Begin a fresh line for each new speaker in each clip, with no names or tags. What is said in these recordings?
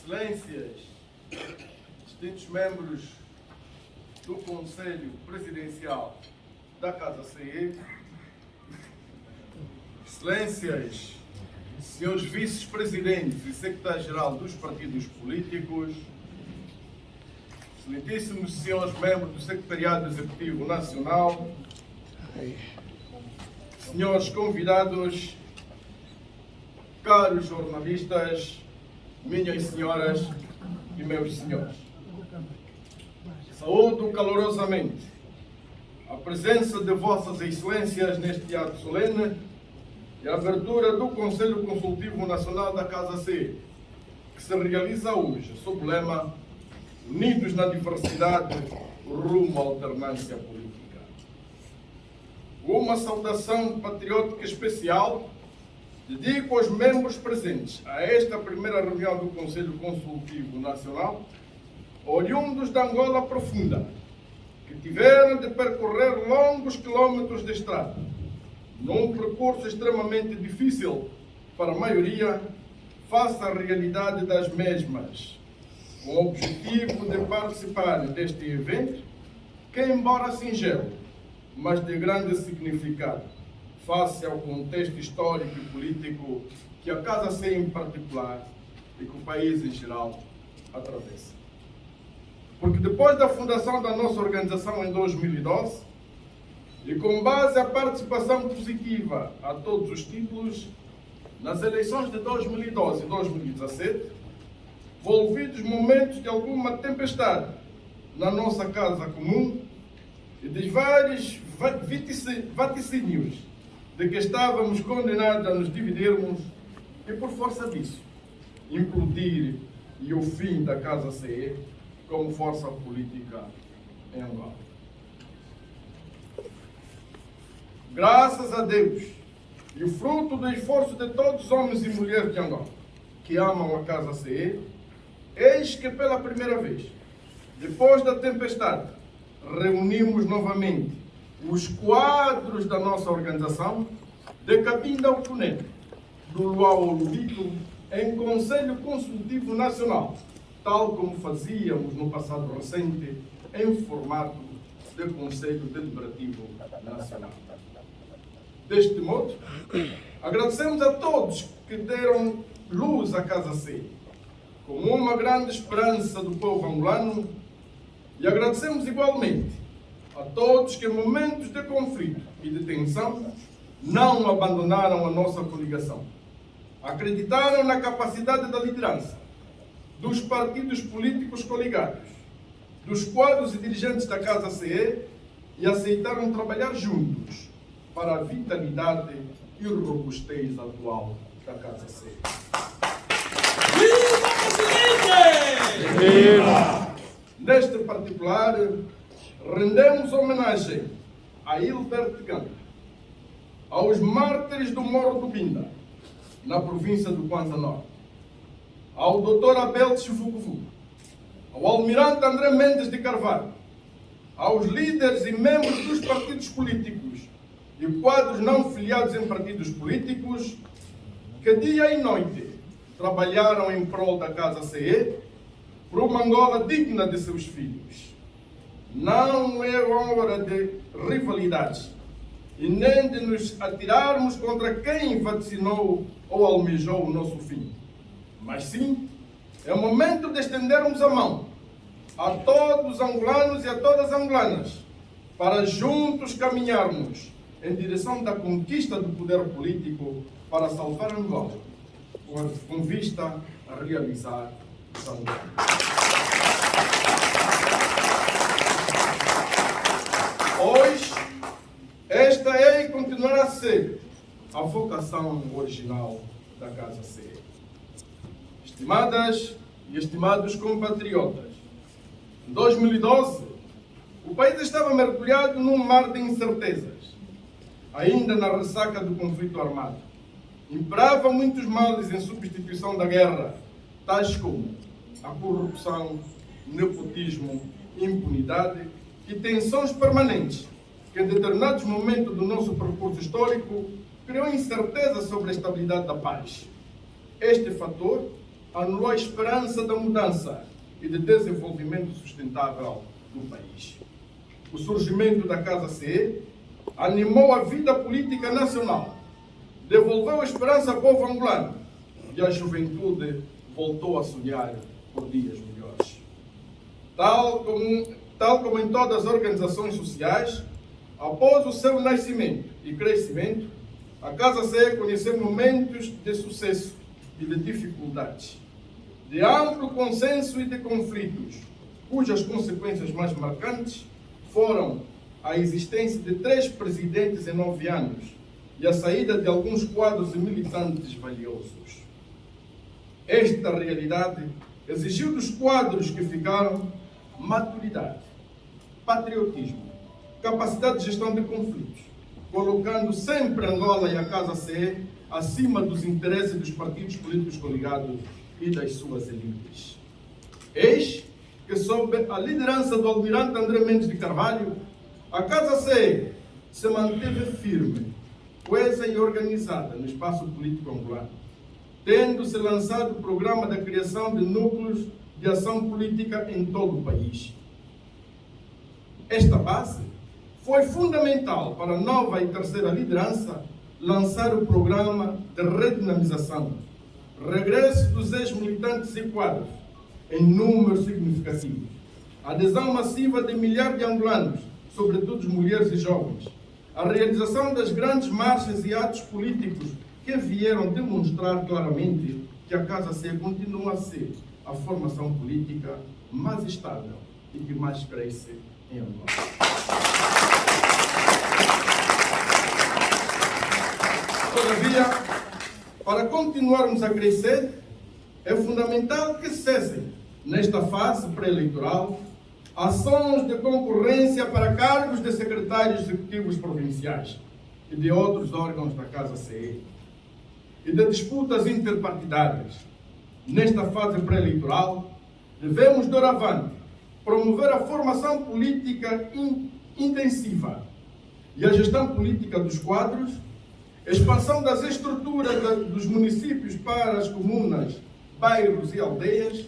Excelências, distintos membros do Conselho Presidencial da Casa CE, Excelências, senhores vice-presidentes e secretário-geral dos partidos políticos, excelentíssimos senhores membros do Secretariado Executivo Nacional, senhores convidados, caros jornalistas, minhas senhoras e meus senhores. Saúdo calorosamente a presença de vossas excelências neste ato solene e a abertura do Conselho Consultivo Nacional da Casa CE, que se realiza hoje sob o lema Unidos na Diversidade, rumo à alternância política. Uma saudação patriótica especial dedico aos membros presentes a esta primeira reunião do Conselho Consultivo Nacional, oriundos da Angola profunda, que tiveram de percorrer longos quilómetros de estrada, num percurso extremamente difícil para a maioria, face à realidade das mesmas, com o objetivo de participar deste evento, que, embora singelo, mas de grande significado, face ao contexto histórico e político que a Casa CE em particular e que o país em geral atravessa. Porque depois da fundação da nossa organização em 2012, e com base à participação positiva a todos os títulos, nas eleições de 2012 e 2017, envolvidos momentos de alguma tempestade na nossa casa comum e de vários vaticínios de que estávamos condenados a nos dividirmos e, por força disso, implodir e o fim da Casa CE como força política em Angola. Graças a Deus e o fruto do esforço de todos os homens e mulheres de Angola que amam a Casa CE, eis que pela primeira vez, depois da tempestade, reunimos novamente os quadros da nossa organização, de Cabinda ao Cunene, do Luau ao Lubito, em Conselho Consultivo Nacional, tal como fazíamos no passado recente, em formato de Conselho Deliberativo Nacional. Deste modo, agradecemos a todos que deram luz à Casa CE, como uma grande esperança do povo angolano, e agradecemos igualmente a todos que em momentos de conflito e de tensão não abandonaram a nossa coligação. Acreditaram na capacidade da liderança, dos partidos políticos coligados, dos quadros e dirigentes da Casa CE e aceitaram trabalhar juntos para a vitalidade e robustez atual da Casa CE.
Viva o presidente!
Viva! Neste particular, rendemos homenagem a Hilbert Ganta, aos mártires do Morro do Binda, na província do Kwanza Norte, ao Dr. Abel Chivuguvu, ao Almirante André Mendes de Carvalho, aos líderes e membros dos partidos políticos e quadros não filiados em partidos políticos que dia e noite trabalharam em prol da Casa CE por uma Angola digna de seus filhos. Não é hora de rivalidades e nem de nos atirarmos contra quem vaticinou ou almejou o nosso fim. Mas sim, é o momento de estendermos a mão a todos os angolanos e a todas as angolanas para juntos caminharmos em direção da conquista do poder político para salvar Angola, com vista a realizar o São Hoje, esta é e continuará a ser a vocação original da Casa CE. Estimadas e estimados compatriotas, em 2012, o país estava mergulhado num mar de incertezas, ainda na ressaca do conflito armado. Imperavam muitos males em substituição da guerra, tais como a corrupção, nepotismo, impunidade e tensões permanentes, que em determinados momentos do nosso percurso histórico criou incerteza sobre a estabilidade da paz. Este fator anulou a esperança da mudança e de desenvolvimento sustentável do país. O surgimento da Casa CE animou a vida política nacional, devolveu a esperança ao povo angolano e a juventude voltou a sonhar por dias melhores. Tal como em todas as organizações sociais, após o seu nascimento e crescimento, a Casa CE conheceu momentos de sucesso e de dificuldades, de amplo consenso e de conflitos, cujas consequências mais marcantes foram a existência de 3 presidentes em 9 anos e a saída de alguns quadros e militantes valiosos. Esta realidade exigiu dos quadros que ficaram maturidade, patriotismo, capacidade de gestão de conflitos, colocando sempre Angola e a Casa CE acima dos interesses dos partidos políticos coligados e das suas elites. Eis que, sob a liderança do almirante André Mendes de Carvalho, a Casa CE se manteve firme, coesa e organizada no espaço político angolano, tendo-se lançado o programa da criação de núcleos de ação política em todo o país. Esta base foi fundamental para a nova e terceira liderança lançar o programa de redinamização, regresso dos ex-militantes e quadros, em números significativos, adesão massiva de milhares de angolanos, sobretudo mulheres e jovens, a realização das grandes marchas e atos políticos que vieram demonstrar claramente que a Casa CE continua a ser a formação política mais estável e que mais cresce em Angola. Todavia, para continuarmos a crescer, é fundamental que cessem, nesta fase pré-eleitoral, ações de concorrência para cargos de secretários executivos provinciais e de outros órgãos da Casa CE, e de disputas interpartidárias. Nesta fase pré-eleitoral, devemos, doravante, promover a formação política intensiva e a gestão política dos quadros, expansão das estruturas dos municípios para as comunas, bairros e aldeias,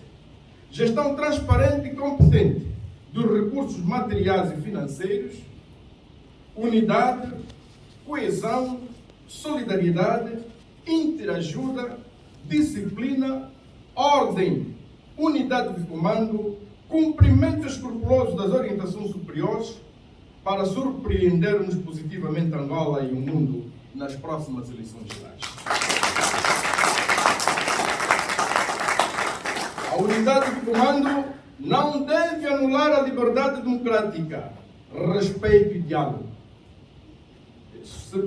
gestão transparente e competente dos recursos materiais e financeiros, unidade, coesão, solidariedade, interajuda, disciplina, ordem, unidade de comando, cumprimento escrupuloso das orientações superiores para surpreendermos positivamente Angola e o mundo nas próximas eleições gerais. A unidade de comando não deve anular a liberdade democrática, respeito e diálogo,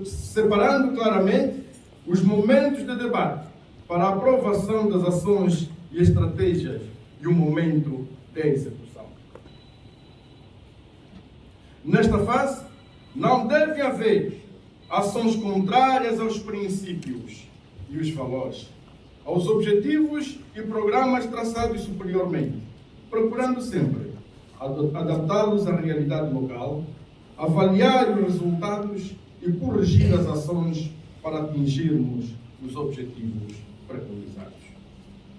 separando claramente os momentos de debate para a aprovação das ações e estratégias e o momento de execução. Nesta fase, não deve haver ações contrárias aos princípios e os valores, aos objetivos e programas traçados superiormente, procurando sempre adaptá-los à realidade local, avaliar os resultados e corrigir as ações para atingirmos os objetivos preconizados.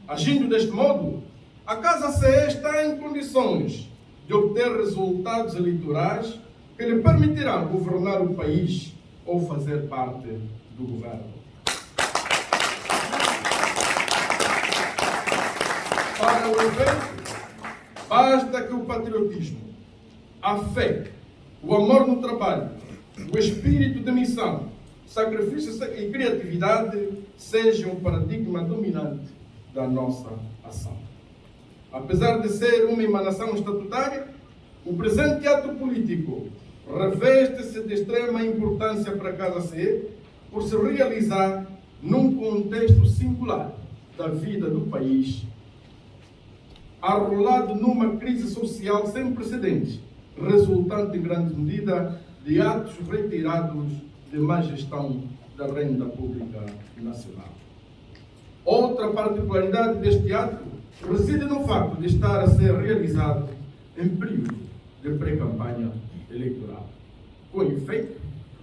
Agindo deste modo, a Casa CE está em condições de obter resultados eleitorais que lhe permitirão governar o país ou fazer parte do governo. Para o efeito, basta que o patriotismo, a fé, o amor no trabalho, o espírito de missão, sacrifício e criatividade sejam o paradigma dominante da nossa ação. Apesar de ser uma emanação estatutária, o presente ato político reveste-se de extrema importância para a Casa CE por se realizar num contexto singular da vida do país, arrolado numa crise social sem precedentes, resultante em grande medida de atos reiterados de má gestão da renda pública nacional. Outra particularidade deste ato reside no facto de estar a ser realizado em período de pré-campanha eleitoral. Com efeito,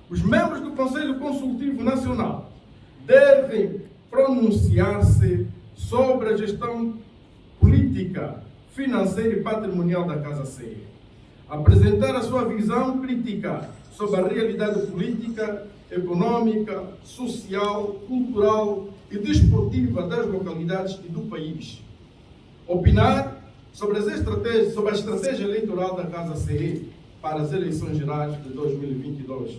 os membros do Conselho Consultivo Nacional devem pronunciar-se sobre a gestão política, financeira e patrimonial da Casa CE. Apresentar a sua visão crítica sobre a realidade política, econômica, social, cultural e desportiva das localidades e do país. Opinar sobre a estratégia eleitoral da Casa CE para as eleições gerais de 2022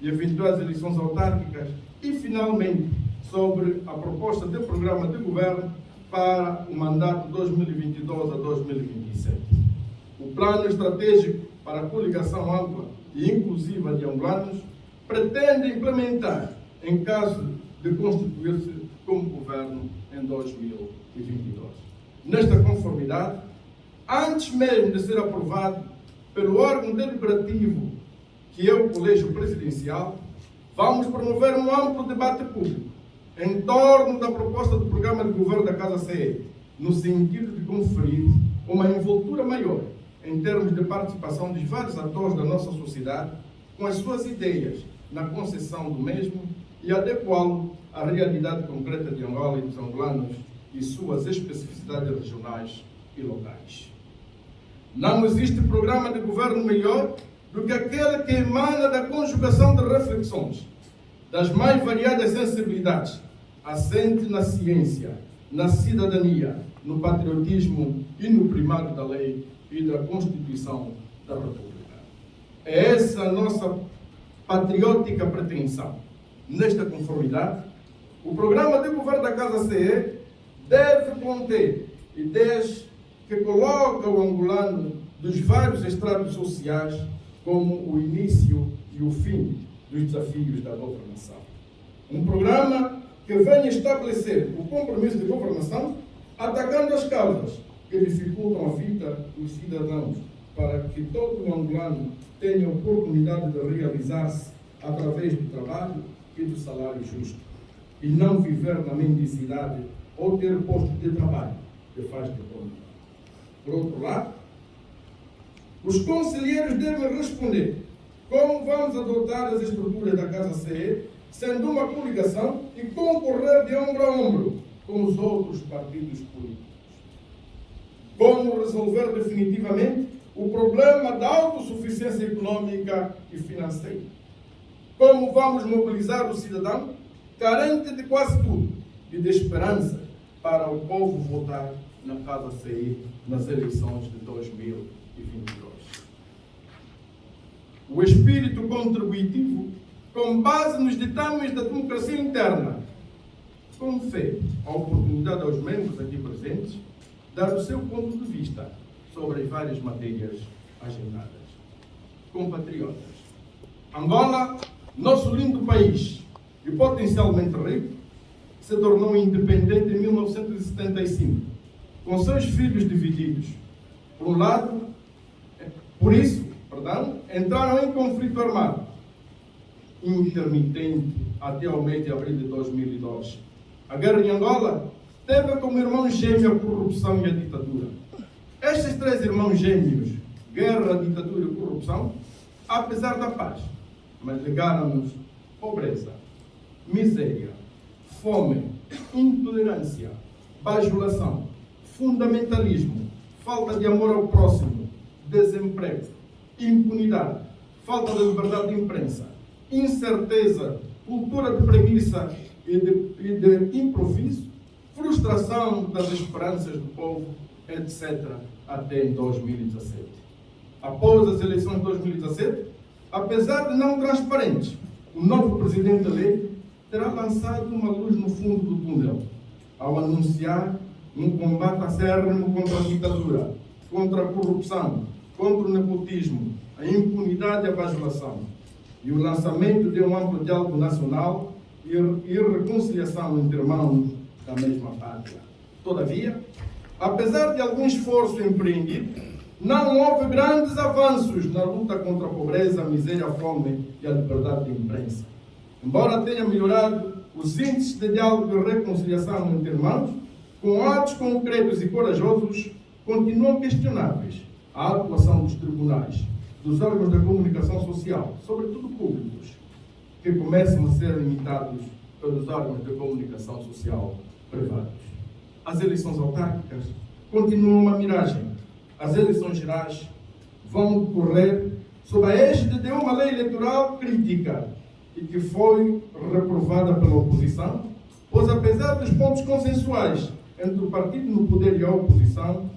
e eventuais eleições autárquicas e, finalmente, sobre a proposta de programa de governo para o mandato 2022 a 2027. O plano estratégico para a coligação ampla e inclusiva de angolanos pretende implementar, em caso de constituir-se como governo em 2022. Nesta conformidade, antes mesmo de ser aprovado pelo órgão deliberativo, que é o Colégio Presidencial, vamos promover um amplo debate público em torno da proposta do programa de governo da Casa CE, no sentido de conferir uma envoltura maior em termos de participação dos vários atores da nossa sociedade com as suas ideias na concessão do mesmo e adequá-lo à realidade concreta de Angola e dos angolanos e suas especificidades regionais e locais. Não existe programa de governo melhor do que aquele que emana da conjugação de reflexões, das mais variadas sensibilidades, assente na ciência, na cidadania, no patriotismo e no primado da lei e da Constituição da República. É essa a nossa patriótica pretensão. Nesta conformidade, o programa de governo da Casa CE deve conter ideias que colocam o angolano dos vários estratos sociais como o início e o fim dos desafios da governação. Um programa que venha estabelecer o compromisso de governação, atacando as causas que dificultam a vida dos cidadãos, para que todo o angolano tenha a oportunidade de realizar-se através do trabalho e do salário justo, e não viver na mendicidade ou ter posto de trabalho que faz de conta. Por outro lado, os conselheiros devem responder como vamos adotar as estruturas da Casa CE, sendo uma coligação e concorrer de ombro a ombro com os outros partidos políticos. Como resolver definitivamente o problema da autossuficiência econômica e financeira. Como vamos mobilizar o cidadão carente de quase tudo e de esperança para o povo votar na Casa CE nas eleições de 2022. O espírito contributivo, com base nos ditames da democracia interna, confere a oportunidade aos membros aqui presentes dar o seu ponto de vista sobre as várias matérias agendadas. Compatriotas, Angola, nosso lindo país e potencialmente rico, se tornou independente em 1975, com seus filhos divididos. Entraram em conflito armado intermitente até ao mês de abril de 2002. A guerra em Angola teve como irmão gêmeo a corrupção e a ditadura. Estes três irmãos gêmeos, guerra, ditadura e corrupção, apesar da paz, mas legaram-nos pobreza, miséria, fome, intolerância, bajulação, fundamentalismo, falta de amor ao próximo, desemprego, impunidade, falta de liberdade de imprensa, incerteza, cultura de preguiça e de improviso, frustração das esperanças do povo, etc., até em 2017. Após as eleições de 2017, apesar de não transparentes, o novo presidente eleito terá lançado uma luz no fundo do túnel, ao anunciar um combate acérrimo contra a ditadura, contra a corrupção, contra o nepotismo, a impunidade e a bajulação, e o lançamento de um amplo diálogo nacional e reconciliação entre irmãos da mesma pátria. Todavia, apesar de algum esforço empreendido, não houve grandes avanços na luta contra a pobreza, a miséria, a fome e a liberdade de imprensa. Embora tenha melhorado os índices de diálogo e reconciliação entre irmãos, com atos concretos e corajosos, continuam questionáveis a atuação dos tribunais, dos órgãos da comunicação social, sobretudo públicos, que começam a ser limitados pelos órgãos de comunicação social privados. as eleições autárquicas continuam uma miragem. As eleições gerais vão decorrer sob a égide de uma lei eleitoral crítica e que foi reprovada pela oposição, pois apesar dos pontos consensuais entre o partido no poder e a oposição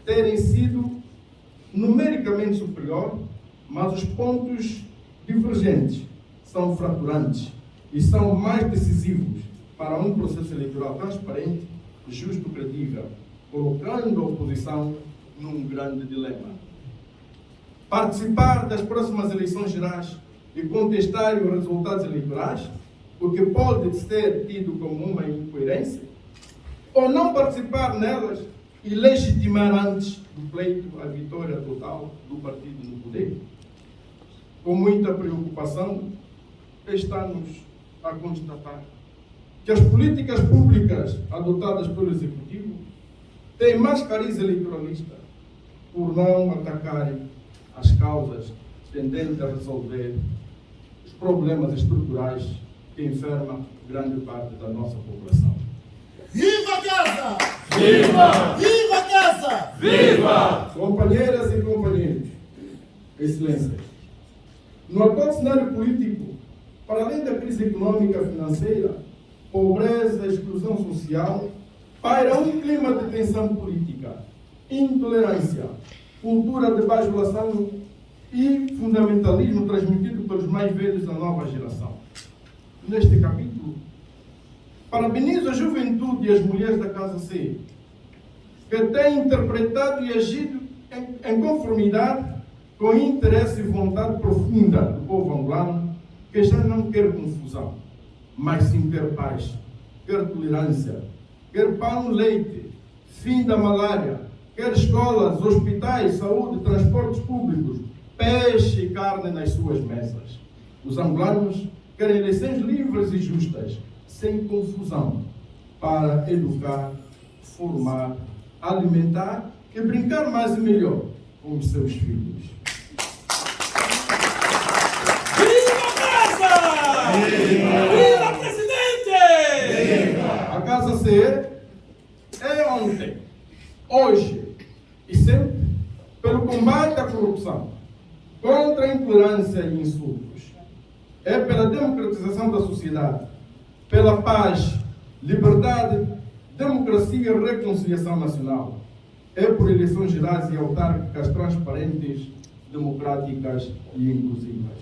terem sido numericamente superior, mas os pontos divergentes são fraturantes e são mais decisivos para um processo eleitoral transparente, justo e credível, colocando a oposição num grande dilema. Participar das próximas eleições gerais e contestar os resultados eleitorais, o que pode ser tido como uma incoerência, ou não participar nelas e legitimar antes do pleito a vitória total do partido no poder. Com muita preocupação, estamos a constatar que as políticas públicas adotadas pelo Executivo têm mais cariz eleitoralista por não atacarem as causas tendentes a resolver os problemas estruturais que enfermam grande parte da nossa população.
Viva a casa!
Viva!
Viva a casa!
Viva!
Companheiras e companheiros, excelências, no atual cenário político, para além da crise econômica e financeira, pobreza e exclusão social, paira um clima de tensão política, intolerância, cultura de bajulação e fundamentalismo transmitido pelos mais velhos da nova geração. Neste capítulo, parabenizo a juventude e as mulheres da Casa C, que têm interpretado e agido em conformidade com o interesse e vontade profunda do povo angolano, que já não quer confusão, mas sim quer paz, quer tolerância, quer pão, leite, fim da malária, quer escolas, hospitais, saúde, transportes públicos, peixe e carne nas suas mesas. Os angolanos querem eleições livres e justas, sem confusão, para educar, formar, alimentar e brincar mais e melhor com os seus filhos.
Viva Casa! Viva Presidente!
Viva! A Casa C é ontem, hoje e sempre pelo combate à corrupção, contra a intolerância e insultos. É pela democratização da sociedade, pela paz, liberdade, democracia e reconciliação nacional. É por eleições gerais e autárquicas transparentes, democráticas e inclusivas.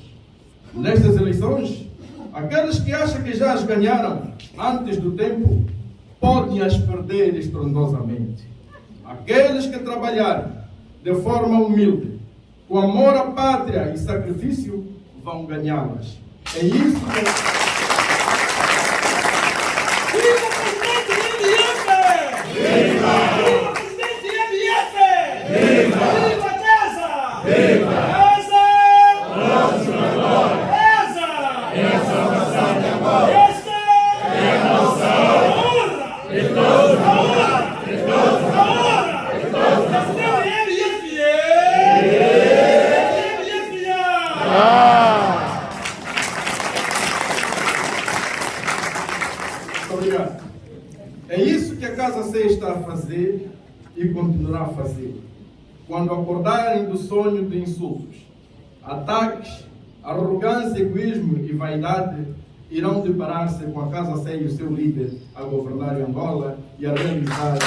Nestas eleições, aqueles que acham que já as ganharam antes do tempo, podem as perder estrondosamente. Aqueles que trabalharem de forma humilde, com amor à pátria e sacrifício, vão ganhá-las. É isso que...
Viva Presidente MF! Viva! Viva Presidente MF! Viva! Viva Casa! Viva! Casa! Próxima agora! Casa! Essa passada agora! Esta é a nossa honra! E todos a honra! E todos a honra! E todos a honra! MF!
Muito obrigado. É isso que a Casa C está a fazer e continuará a fazer. Quando acordarem do sonho de insultos, ataques, arrogância, egoísmo e vaidade, irão deparar-se com a Casa C e o seu líder a governar Angola e a realizar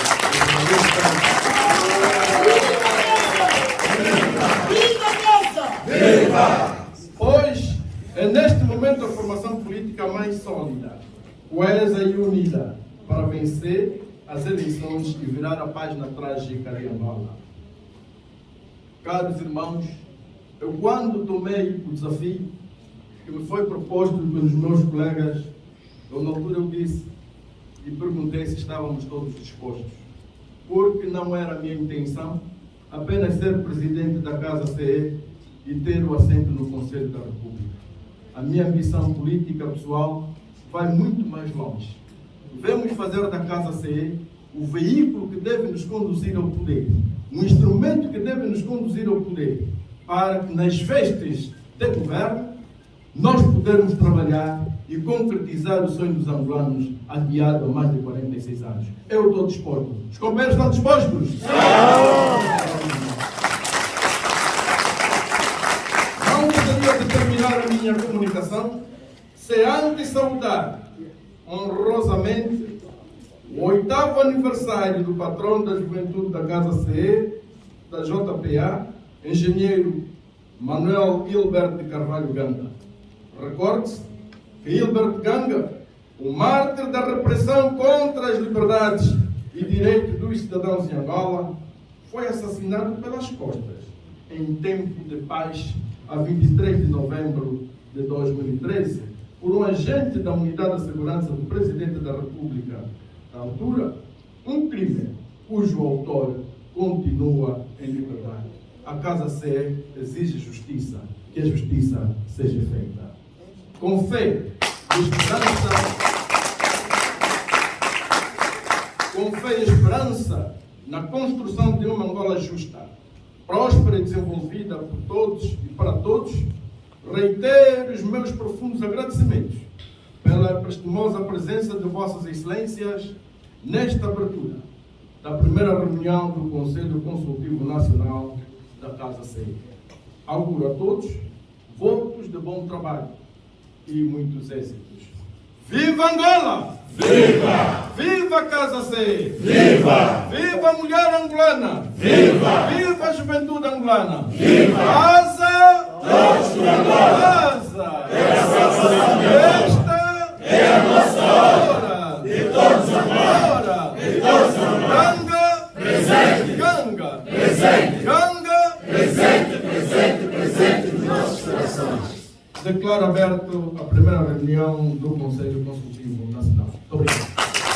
Viva a casa!
Viva!
Hoje é neste momento a formação política mais sólida, coesa e unida para vencer as eleições e virar a página trágica de Angola. Caros irmãos, eu quando tomei o desafio que me foi proposto pelos meus colegas, na altura eu disse e perguntei se estávamos todos dispostos, porque não era a minha intenção apenas ser presidente da Casa CE e ter o assento no Conselho da República. A minha ambição política pessoal vai muito mais longe. Devemos fazer da Casa CE o veículo que deve nos conduzir ao poder, um instrumento que deve nos conduzir ao poder, para que nas vestes de governo nós pudermos trabalhar e concretizar o sonho dos angolanos adiado há mais de 46 anos. Eu estou disposto. Os companheiros estão dispostos? Não gostaria de terminar a minha comunicação sem antes saudar honrosamente o 8º aniversário do patrão da juventude da Casa CE, da JPA, engenheiro Manuel Hilbert de Carvalho Ganga. Recorde-se que Hilbert Ganga, o mártir da repressão contra as liberdades e direitos dos cidadãos em Angola, foi assassinado pelas costas em tempo de paz, a 23 de novembro de 2013, por um agente da Unidade de Segurança do Presidente da República da altura, um crime cujo autor continua em liberdade. A Casa CE exige justiça, que a justiça seja feita. Com fé e esperança na construção de uma Angola justa, próspera e desenvolvida por todos e para todos, reitero os meus profundos agradecimentos pela prestimosa presença de Vossas Excelências nesta abertura da primeira reunião do Conselho Consultivo Nacional da Casa CE. Auguro a todos votos de bom trabalho e muitos êxitos. Viva Angola!
Viva!
Viva a Casa CE!
Viva!
Viva a mulher angolana!
Viva!
Viva a juventude angolana!
Viva!
Casa!
Todos por Angola!
Casa! Esta
É a nossa hora!
hora!
De todos Angola!
Hora!
De todos Angola!
Ganga!
Presente!
Ganga!
Presente!
Ganga!
Presente, presente, presente nos nossos corações.
Declaro aberto a primeira reunião do Conselho Consultivo Nacional. Muito obrigado.